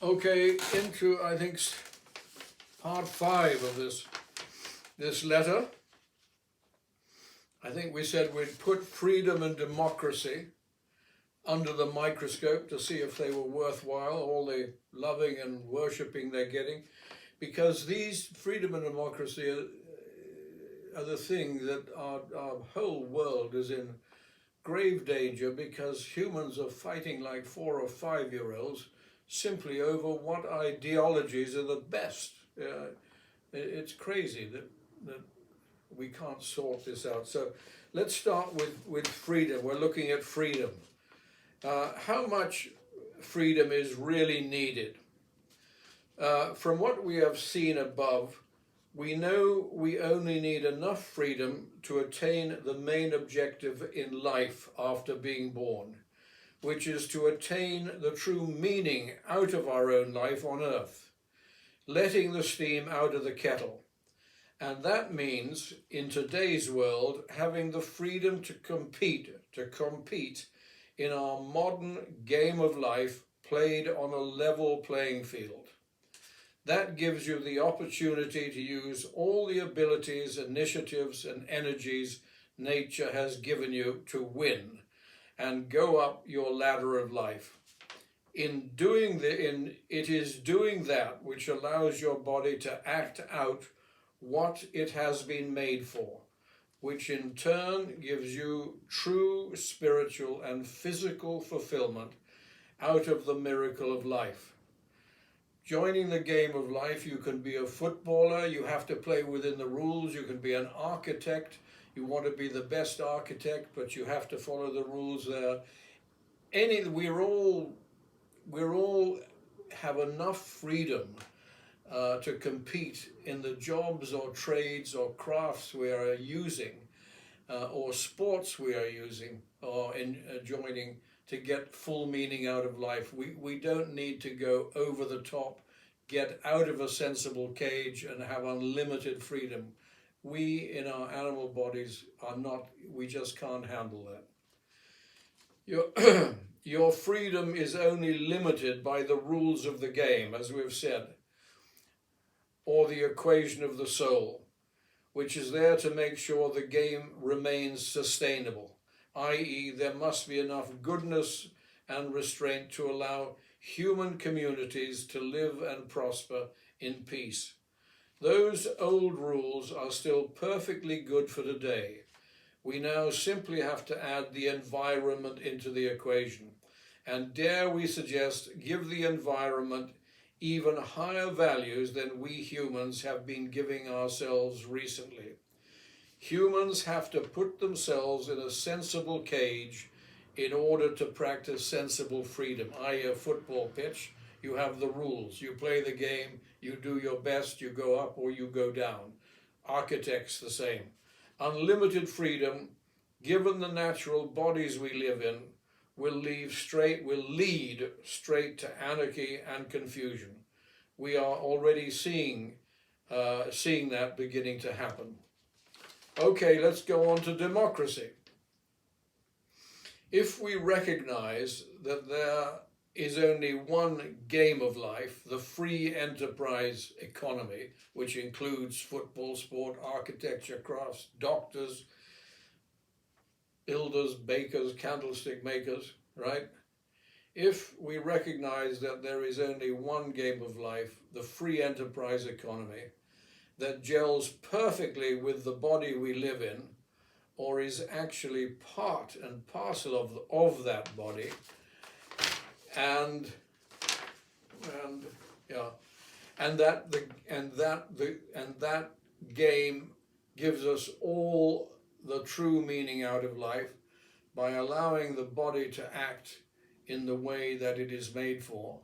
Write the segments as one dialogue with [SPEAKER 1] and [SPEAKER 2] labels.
[SPEAKER 1] Okay, into I think part 5 of this letter. I think we said we'd put freedom and democracy under the microscope to see if they were worthwhile, all the loving and worshipping they're getting, because these freedom and democracy are the thing that our whole world is in grave danger, because humans are fighting like 4 or 5-year-olds simply over what ideologies are the best. It's crazy that we can't sort this out. So let's start with freedom. We're looking at freedom. How much freedom is really needed? From what we have seen above, we know we only need enough freedom to attain the main objective in life after being born, which is to attain the true meaning out of our own life on earth, letting the steam out of the kettle. And that means, in today's world, having the freedom to compete in our modern game of life played on a level playing field. That gives you the opportunity to use all the abilities, initiatives, and energies nature has given you to win and go up your ladder of life. It is doing that which allows your body to act out what it has been made for, which in turn gives you true spiritual and physical fulfillment out of the miracle of life. Joining the game of life, you can be a footballer, you have to play within the rules. You can be an architect, you want to be the best architect, but you have to follow the rules there. We're all have enough freedom to compete in the jobs or trades or crafts we are using, or sports we are using or joining, to get full meaning out of life. We don't need to go over the top, get out of a sensible cage and have unlimited freedom. We in our animal bodies are not, we just can't handle that. Your freedom is only limited by the rules of the game, as we've said, or the equation of the soul, which is there to make sure the game remains sustainable, i.e. there must be enough goodness and restraint to allow human communities to live and prosper in peace. Those old rules are still perfectly good for today. We now simply have to add the environment into the equation, and dare we suggest, give the environment even higher values than we humans have been giving ourselves recently. Humans have to put themselves in a sensible cage in order to practice sensible freedom, i.e. a football pitch. You have the rules, you play the game, you do your best, you go up or you go down. Architects the same. Unlimited freedom, given the natural bodies we live in, will lead straight to anarchy and confusion. We are already seeing that beginning to happen. Okay, let's go on to democracy. If we recognize that there is only one game of life, the free enterprise economy, which includes football, sport, architecture, crafts, doctors, builders, bakers, candlestick makers, right? If we recognize that there is only one game of life, the free enterprise economy, that gels perfectly with the body we live in, or is actually part and parcel of that body, and that game gives us all the true meaning out of life by allowing the body to act in the way that it is made for,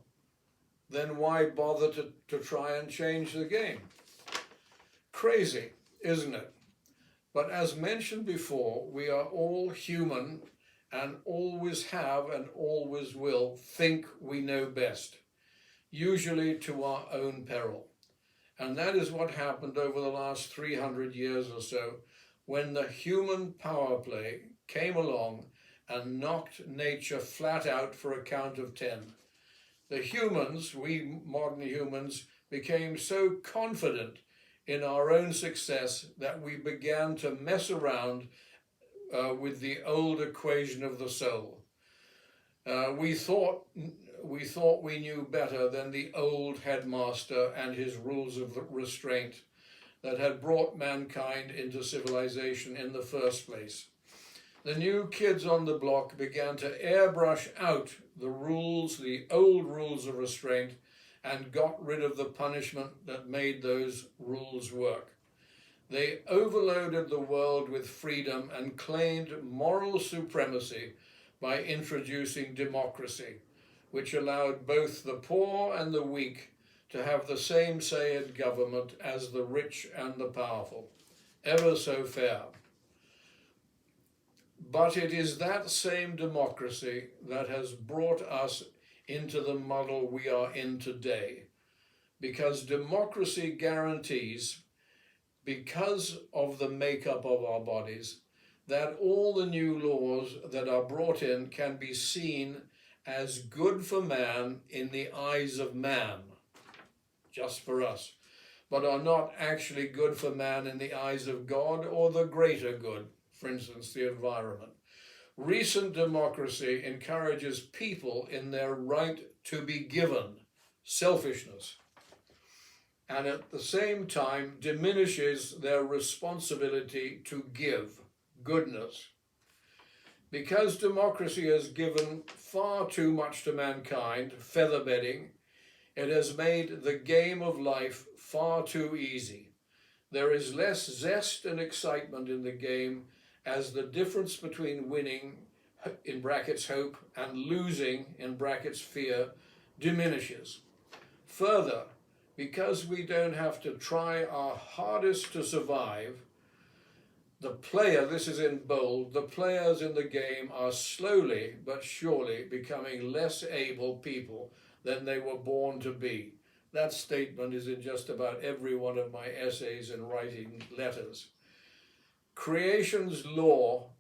[SPEAKER 1] then why bother to try and change the game? Crazy, isn't it? But as mentioned before, we are all human and always have and always will think we know best, usually to our own peril. And that is what happened over the last 300 years or so, when the human power play came along and knocked nature flat out for a count of 10. The humans, we modern humans, became so confident in our own success that we began to mess around with the old equation of the soul. We thought we knew better than the old headmaster and his rules of restraint that had brought mankind into civilization in the first place. The new kids on the block began to airbrush out the rules, the old rules of restraint, and got rid of the punishment that made those rules work. They overloaded the world with freedom and claimed moral supremacy by introducing democracy, which allowed both the poor and the weak to have the same say in government as the rich and the powerful. Ever so fair. But it is that same democracy that has brought us into the muddle we are in today, because democracy guarantees, because of the makeup of our bodies, that all the new laws that are brought in can be seen as good for man in the eyes of man, just for us, but are not actually good for man in the eyes of God or the greater good, for instance, the environment. Recent democracy encourages people in their right to be given, selfishness, and at the same time diminishes their responsibility to give, goodness. Because democracy has given far too much to mankind, featherbedding, it has made the game of life far too easy. There is less zest and excitement in the game, as the difference between winning, in brackets hope, and losing, in brackets fear, diminishes. Further, because we don't have to try our hardest to survive, the player, this is in bold, the players in the game are slowly but surely becoming less able people than they were born to be. That statement is in just about every one of my essays and writing letters. Creation's law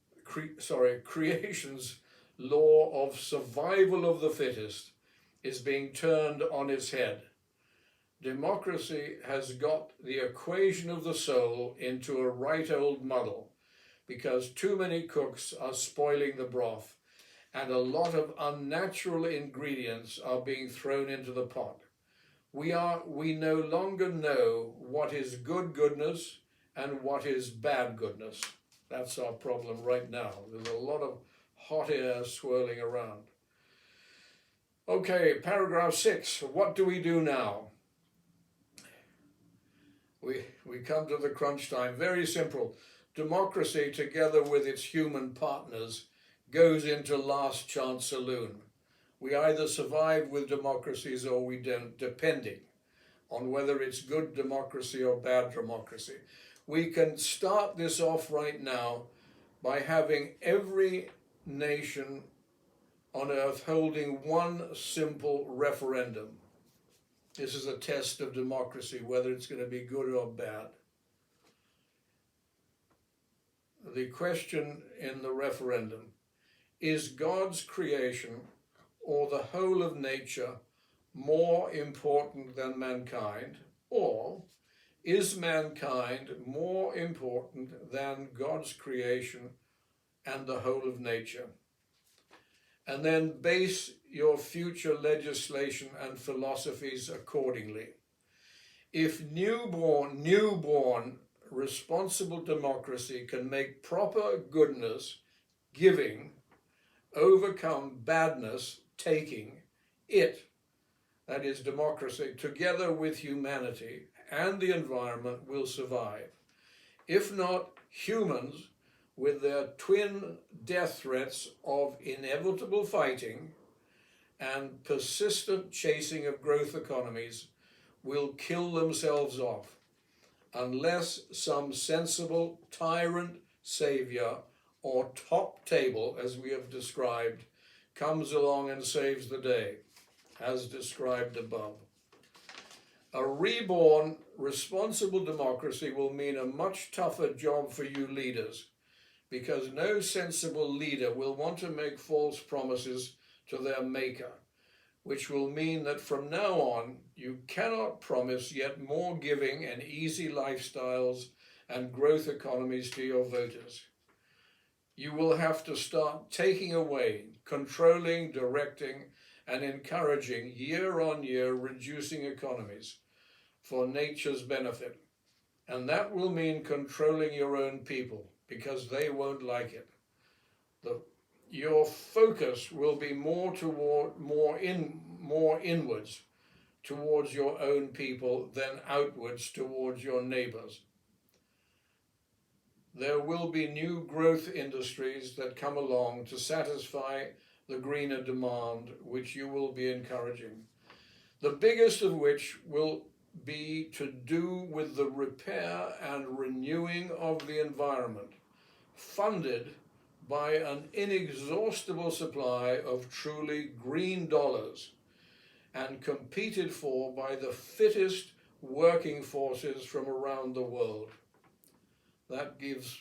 [SPEAKER 1] of survival of the fittest is being turned on its head. Democracy has got the equation of the soul into a right old muddle, because too many cooks are spoiling the broth, and a lot of unnatural ingredients are being thrown into the pot. We no longer know what is good goodness and what is bad goodness. That's our problem right now. There's a lot of hot air swirling around. Okay, paragraph 6. What do we do now? We come to the crunch time. Very simple. Democracy, together with its human partners, goes into last chance saloon. We either survive with democracies or we don't, depending on whether it's good democracy or bad democracy. We can start this off right now by having every nation on earth holding one simple referendum. This is a test of democracy, whether it's going to be good or bad. The question in the referendum: is God's creation or the whole of nature more important than mankind, or is mankind more important than God's creation and the whole of nature? And then base your future legislation and philosophies accordingly. If newborn responsible democracy can make proper goodness, giving, overcome badness, taking, that is democracy, together with humanity and the environment, will survive. If not, humans, with their twin death threats of inevitable fighting and persistent chasing of growth economies, will kill themselves off, unless some sensible tyrant savior or top table, as we have described, comes along and saves the day, as described above. A reborn, responsible democracy will mean a much tougher job for you leaders, because no sensible leader will want to make false promises to their maker. which will mean that from now on you cannot promise yet more giving and easy lifestyles and growth economies to your voters. You will have to start taking away, controlling, directing, and encouraging year on year reducing economies for nature's benefit. And that will mean controlling your own people, because they won't like it. Your focus will be more inwards towards your own people than outwards towards your neighbors. There will be new growth industries that come along to satisfy the greener demand, which you will be encouraging. The biggest of which will be to do with the repair and renewing of the environment, funded by an inexhaustible supply of truly green dollars and competed for by the fittest working forces from around the world. That gives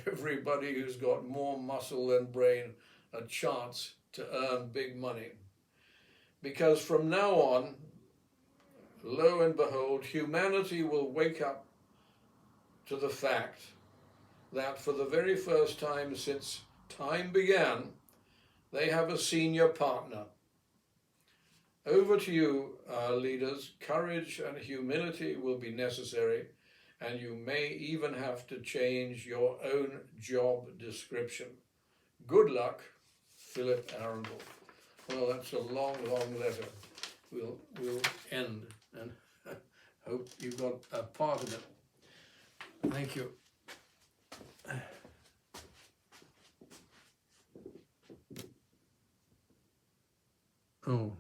[SPEAKER 1] everybody who's got more muscle than brain a chance to earn big money. Because from now on, lo and behold, humanity will wake up to the fact that for the very first time since time began, they have a senior partner. Over to you, leaders. Courage and humility will be necessary, and you may even have to change your own job description. Good luck, Philip Arundel. Well, that's a long, long letter. We'll end, and hope you got a part of it. Thank you. Oh.